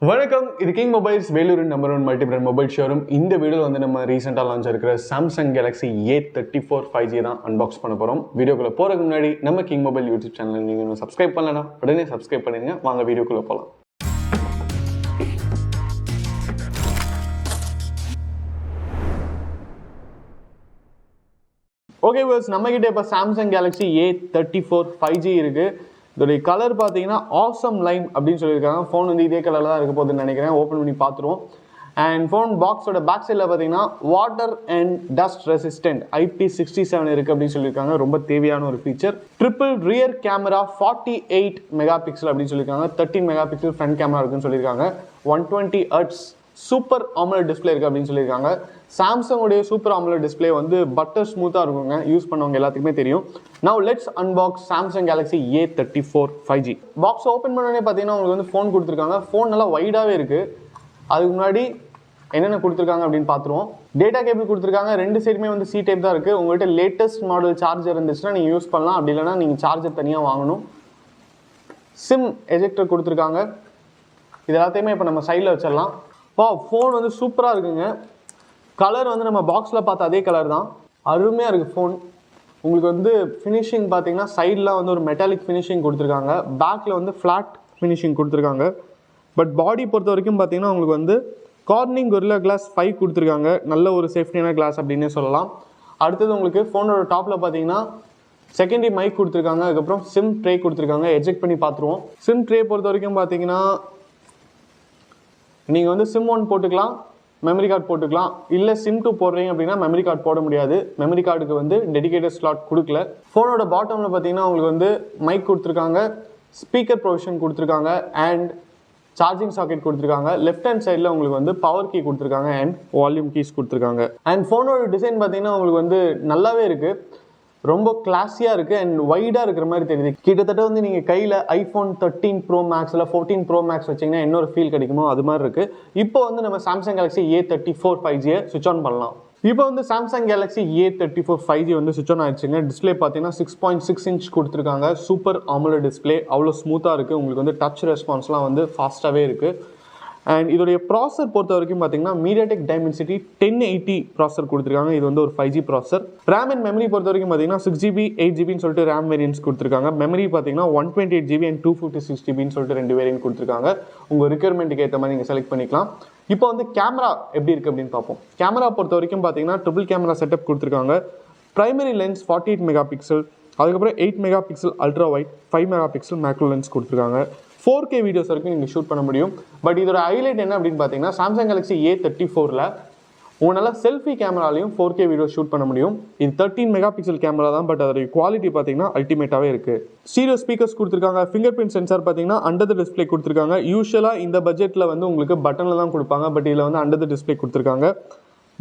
வணக்கம், இது king mobiles Vellore number 1 multi brand mobile showroom. இந்த வீடியோவில் வந்து நம்ம ரீசெண்டாக லான்ச் இருக்கிற சாம்சங் கேலக்ஸி A34 5G தான் அன்பாக்ஸ் பண்ண போகிறோம். வீடியோக்குள்ளே போகிறதுக்கு முன்னாடி நம்ம கிங் மொபைல் யூடியூப் சேனல் நீங்கள் இன்னும் சப்ஸ்கிரைப் பண்ணலன்னா உடனே சப்ஸ்கிரைப் பண்ணிடுங்க. வாங்க வீடியோக்குள்ளே போகலாம். ஓகே பஸ், நம்மகிட்ட இப்போ சாம்சங் கேலக்ஸி A34 5G இருக்குது. இதோடைய கலர் பார்த்தீங்கன்னா ஆசம் லைம் அப்படின்னு சொல்லியிருக்காங்க. ஃபோன் வந்து இதே கலரில் தான் இருக்க போகுதுன்னு நினைக்கிறேன். ஓப்பன் பண்ணி பார்த்துருவோம். அண்ட் ஃபோன் பாக்ஸோட பேக் சைடில் பார்த்தீங்கன்னா water and dust resistant IP67 இருக்குது அப்படின்னு சொல்லியிருக்காங்க. ரொம்ப தேவையான ஒரு feature. Triple rear camera 48 mega pixel அப்படின்னு சொல்லியிருக்காங்க. 13 மெகா பிக்சல் ஃப்ரண்ட் கேமரா இருக்குன்னு சொல்லியிருக்காங்க. 120 ஹெர்ட்ஸ் சூப்பர் ஆமோலட் டிஸ்பிளே இருக்குது அப்படின்னு சொல்லியிருக்காங்க. சாம்சங்குடைய சூப்பர் ஆமோலட் டிஸ்பிளே வந்து பட்டர் ஸ்மூத்தாக இருக்குங்க. யூஸ் பண்ணவங்க எல்லாத்துக்குமே தெரியும். Now let's unbox Samsung Galaxy A34 5G. Box open பண்ணோடனே பார்த்தீங்கன்னா உங்களுக்கு வந்து ஃபோன் கொடுத்துருக்காங்க. ஃபோன் நல்லா வைடாகவே இருக்குது. அதுக்கு முன்னாடி என்னென்ன கொடுத்துருக்காங்க அப்படின்னு பார்த்துருவோம். டேட்டா கேபிள் கொடுத்துருக்காங்க. ரெண்டு சைடுமே வந்து C டைப் தான் இருக்குது. உங்கள்கிட்ட லேட்டஸ்ட் மாடல் சார்ஜர் இருந்துச்சுன்னா நீங்கள் யூஸ் பண்ணலாம். அப்படி இல்லைனா நீங்கள் சார்ஜர் தனியாக வாங்கணும். சிம் எஜெக்டர் கொடுத்துருக்காங்க. இது எல்லாத்தையுமே இப்போ நம்ம சைடில் வச்சிடலாம். ஃபோன் வந்து சூப்பராக இருக்குங்க. கலர் வந்து நம்ம பாக்ஸில் பார்த்த அதே கலர் தான். அருமையாக இருக்குது ஃபோன். உங்களுக்கு வந்து ஃபினிஷிங் பார்த்தீங்கன்னா சைடில் வந்து ஒரு மெட்டாலிக் ஃபினிஷிங் கொடுத்துருக்காங்க. பேக்கில் வந்து ஃப்ளாட் ஃபினிஷிங் கொடுத்துருக்காங்க. பட் பாடி பொறுத்த வரைக்கும் பார்த்தீங்கன்னா உங்களுக்கு வந்து கார்னிங் கொரில்லா கிளாஸ் 5 கொடுத்துருக்காங்க. நல்ல ஒரு சேஃப்டியான கிளாஸ் அப்படின்னே சொல்லலாம். அடுத்தது உங்களுக்கு ஃபோனோட டாப்பில் பார்த்தீங்கன்னா செகண்டரி மைக் கொடுத்துருக்காங்க. அதுக்கப்புறம் சிம் ட்ரே கொடுத்துருக்காங்க. எஜெக்ட் பண்ணி பார்த்துருவோம். சிம் ட்ரே பொறுத்த வரைக்கும் பார்த்தீங்கன்னா நீங்கள் வந்து சிம் 1 போட்டுக்கலாம், மெமரி கார்டு போட்டுக்கலாம். இல்லை சிம் 2 போடுறீங்க அப்படின்னா மெமரி கார்டு போட முடியாது. மெமரி கார்டுக்கு வந்து டெடிகேட்டட் ஸ்லாட் கொடுக்கல. ஃபோனோட பாட்டமில் பார்த்தீங்கன்னா உங்களுக்கு வந்து மைக் கொடுத்துருக்காங்க, ஸ்பீக்கர் ப்ரொவிஷன் கொடுத்துருக்காங்க அண்ட் சார்ஜிங் சாக்கெட் கொடுத்துருக்காங்க. லெஃப்ட் ஹேண்ட் சைடில் உங்களுக்கு வந்து பவர் கீ கொடுத்துருக்காங்க அண்ட் வால்யூம் கீஸ் கொடுத்துருக்காங்க. அண்ட் ஃபோனோட டிசைன் பார்த்தீங்கன்னா உங்களுக்கு வந்து நல்லாவே இருக்குது. ரொம்ப கிளாஸியாக இருக்குது அண்ட் வைடாக இருக்கிற மாதிரி தெரியுது. கிட்டத்தட்ட வந்து நீங்கள் கையில் iPhone 13 Pro Max இல்லை 14 Pro Max வச்சிங்கன்னா இன்னொரு ஃபீல் கிடைக்குமோ அது மாதிரி இருக்குது. இப்போ வந்து நம்ம Samsung Galaxy A34 5G switch on பண்ணலாம். இப்போ வந்து சாம்சங் கேலக்ஸி A34 5G வந்து சுவிச் ஆன் ஆயிடுச்சுங்க. டிஸ்பிளே பார்த்தீங்கன்னா 6.6 இன்ச் கொடுத்துருக்காங்க. சூப்பர் ஆமோலட் டிஸ்பிளே, அவ்வளோ ஸ்மூத்தாக இருக்குது. உங்களுக்கு வந்து டச் ரெஸ்பான்ஸ்லாம் வந்து ஃபாஸ்ட்டாகவே இருக்குது. அண்ட் இதோடைய ப்ராசர் பொறுத்த வரைக்கும் பார்த்தீங்கன்னா MediaTek Dimensity 1080 ப்ராசர் கொடுத்துருக்காங்க. இது வந்து ஒரு 5G ப்ராசர். ரேம் அண்ட் மெமரி பொறுத்த வரைக்கும் பார்த்தீங்கன்னா 6GB 8GBன்னு சொல்லிட்டு ரேம் வேரியன்ட்ஸ் கொடுத்துருக்காங்க. மெமரி பார்த்தீங்கன்னா 128GB அண்ட் 256GBன்னு சொல்லிட்டு 2 வேரியன்ட் கொடுத்துருக்காங்க. உங்கள் ரிக்யர்மெண்ட்டுக்கு ஏற்ற மாதிரி நீங்கள் செலக்ட் பண்ணிக்கலாம். இப்போ வந்து கேமரா எப்படி இருக்குது அப்படின்னு பார்ப்போம். கேமரா பொறுத்த வரைக்கும் பார்த்தீங்கன்னா ட்ரிபிள் கேமரா செட்டப் கொடுத்துருக்காங்க. பிரைமரி லென்ஸ் 48 மெகா பிக்சல், அதுக்கப்புறம் 8 mega pixel ultra wide, 5 mega pixel macro lens கொடுத்துருக்காங்க. 4K வீடியோஸ் வரைக்கும் நீங்கள் ஷூட் பண்ண முடியும். பட் இதோட ஹைலைட் என்ன அப்படின்னு பார்த்தீங்கன்னா சாம்சங் கேலக்ஸி A34ல் உங்களால் செல்ஃபி கேமராலையும் 4K வீடியோ ஷூட் பண்ண முடியும். இது 13 மெகா பிக்சல் கேமரா தான். பட் அதோட குவாலிட்டி பார்த்தீங்கன்னா அல்டிமேட்டாகவே இருக்குது. ஸ்டீரியோ ஸ்பீக்கர்ஸ் கொடுத்துருக்காங்க. ஃபிங்கர் பிரிண்ட் சென்சார் பார்த்தீங்கன்னா அண்டர் த டிஸ்பிளே கொடுத்துருக்காங்க. யூஸ்வலாக இந்த பட்ஜெட்டில் வந்து உங்களுக்கு பட்டனில் தான் கொடுப்பாங்க. பட் இதில் வந்து அண்டர் த டிஸ்பிளே கொடுத்துருக்காங்க.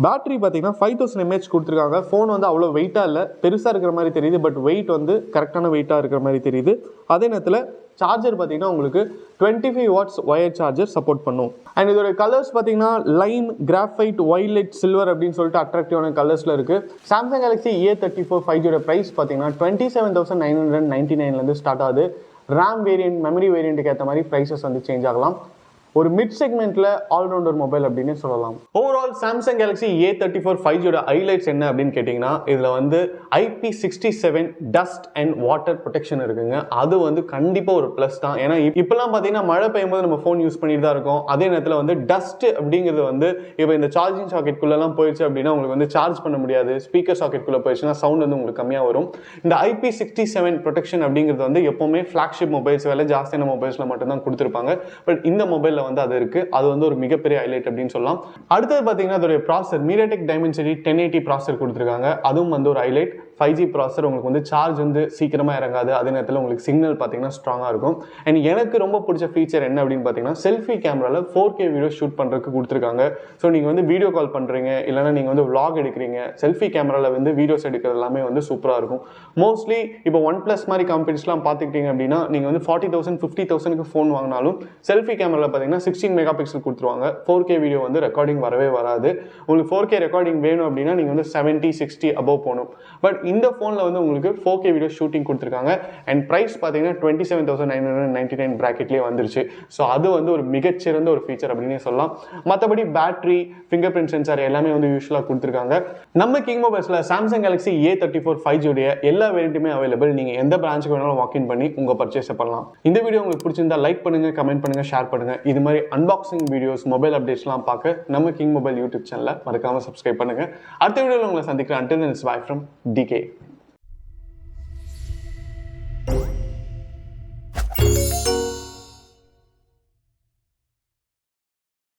பேட்டரி பார்த்தீங்கன்னா 5000 mAh கொடுத்துருக்காங்க. ஃபோன் வந்து அவ்வளோ வெயிட்டாக இல்லை, பெருசாக இருக்கிற மாதிரி தெரியுது. பட் வெயிட் வந்து கரெக்டான வெயிட்டாக இருக்கிற மாதிரி தெரியுது. அதே நேரத்தில் சார்ஜர் பார்த்தீங்கன்னா உங்களுக்கு 25 வாட்ஸ் ஒயர் சார்ஜர் சப்போர்ட் பண்ணும். அண்ட் இதோட கலர்ஸ் பார்த்தீங்கன்னா லைம், கிராஃபைட், வயலட், சில்வர் அப்படின்னு சொல்லிட்டு அட்ராக்டிவான கலர்ஸில் இருக்குது. சாம்சங் கேலக்ஸி A34 5Gயோட ப்ரைஸ் பார்த்தீங்கன்னா 27,999 ஸ்டார்ட் ஆகுது. ரேம் வேரியன்ட், மெமரி வேரியண்ட்டுக்கு ஏற்ற மாதிரி ப்ரைஸஸ் வந்து சேஞ்ச் ஆகலாம். ஒரு மிட் செக்மெண்ட்ல ஆல்ரவுண்டர் மொபைல் அப்படின்னு சொல்லலாம். ஓவரால் சாம்சங் கேலக்ஸி A34 5Gயோட ஹைலைட்ஸ் என்ன அப்படின்னு கேட்டிங்கன்னா இதில் வந்து IP67 dust and water protection இருக்குங்க. அது வந்து கண்டிப்பாக ஒரு ப்ளஸ் தான். ஏன்னா இப்போலாம் பார்த்தீங்கன்னா மழை பெய்யும் போது நம்ம ஃபோன் யூஸ் பண்ணிட்டு தான் இருக்கோம். அதே நேரத்தில் வந்து டஸ்ட் அப்படிங்கிறது வந்து இப்போ இந்த சார்ஜிங் சாக்கெட்குள்ளெல்லாம் போயிடுச்சு அப்படின்னா உங்களுக்கு வந்து சார்ஜ் பண்ண முடியாது. ஸ்பீக்கர் சாக்கெட்குள்ளே போயிடுச்சுன்னா சவுண்ட் வந்து உங்களுக்கு கம்மியாக வரும். இந்த IP67 ப்ரொடெக்ஷன் அப்படிங்கிறது வந்து எப்போவுமே ஃப்ளாக்ஷிப் மொபைல்ஸ், வேலை ஜாஸ்தியான மொபைல்ஸில் மட்டும்தான் கொடுத்துருப்பாங்க. பட் இந்த மொபைலில் வந்து அது இருக்கு. அது வந்து ஒரு மிகப்பெரிய ஹைலைட் அப்படின்னு சொல்லலாம். அடுத்தது பார்த்தீங்கன்னா அதோட ப்ராசர் MediaTek Dimensity 1080 ப்ராசர் கொடுத்துருக்காங்க. அதுவும் வந்து ஒரு ஹைலைட். 5G ப்ராசர் உங்களுக்கு வந்து சார்ஜ் வந்து சீக்கிரமாக இறங்காது. அதே நேரத்தில் உங்களுக்கு சிக்னல் பார்த்தீங்கன்னா ஸ்ட்ராங்காக இருக்கும். அண்ட் எனக்கு ரொம்ப பிடிச்ச ஃபீச்சர் என்ன அப்படின்னு பார்த்தீங்கன்னா செல்ஃபி கேமராவில் 4K வீடியோ ஷூட் பண்ணுறதுக்கு கொடுத்துருக்காங்க. ஸோ நீங்கள் வந்து வீடியோ கால் பண்ணுறீங்க, இல்லைனா நீங்கள் வந்து vlog எடுக்கிறீங்க, செல்ஃபி கேமராவில் வந்து வீடியோஸ் எடுக்கிறது எல்லாமே வந்து சூப்பராக இருக்கும். மோஸ்ட்லி இப்போ OnePlus மாதிரி கம்பெனிஸ்லாம் பார்த்துக்கிட்டீங்க அப்படின்னா நீங்கள் வந்து 40,000 50,000க்கு ஃபோன் வாங்கினாலும் செல்ஃபி கேமராவில் பார்த்தீங்கன்னா 16 மெகா பிக்சல் கொடுத்துருவாங்க. 4K வீடியோ வந்து ரெக்கார்டிங் வரவே வராது. உங்களுக்கு 4K ரெக்கார்டிங் வேணும் அப்படின்னா நீங்கள் வந்து 70 60 அபவ் போகணும். பட் இந்த ஃபோனில் வந்து உங்களுக்கு 4K வீடியோ ஷூட்டிங் கொடுத்துருக்காங்க அண்ட் ப்ரைஸ் பார்த்தீங்கன்னா 27,999 பிராக்கெட்லேயே வந்துருச்சு. ஸோ அது வந்து ஒரு மிகச்சிறந்த ஒரு ஃபீச்சர் அப்படின்னே சொல்லலாம். மற்றபடி பேட்டரி, ஃபிங்கர் பிரிண்ட் சென்சார் எல்லாமே வந்து யூஸ்வலாக கொடுத்துருக்காங்க. நம்ம king மொபைல்ஸில் Samsung Galaxy A34 5G உடைய எல்லா வேரியண்ட்டுமே அவைலபிள். நீங்கள் எந்த பிரான்ச்சுக்கு வேணாலும் வாக்கின் பண்ணி உங்கள் பர்ச்சேஸை பண்ணலாம். இந்த வீடியோ உங்களுக்கு பிடிச்சிருந்தா லைக் பண்ணுங்கள், கமெண்ட் பண்ணுங்கள், ஷேர் பண்ணுங்கள். இது மாதிரி அன்பாக்சிங் வீடியோஸ், மொபைல் அப்டேட்ஸ்லாம் பார்க்க நம்ம கிங் மொபைல் யூடியூப் சேனலை மறக்காமல் சப்ஸ்கிரைப் பண்ணுங்கள். அடுத்த வீடியோவில் உங்களை சந்திக்கிறேன். Until then, it's bye from DK.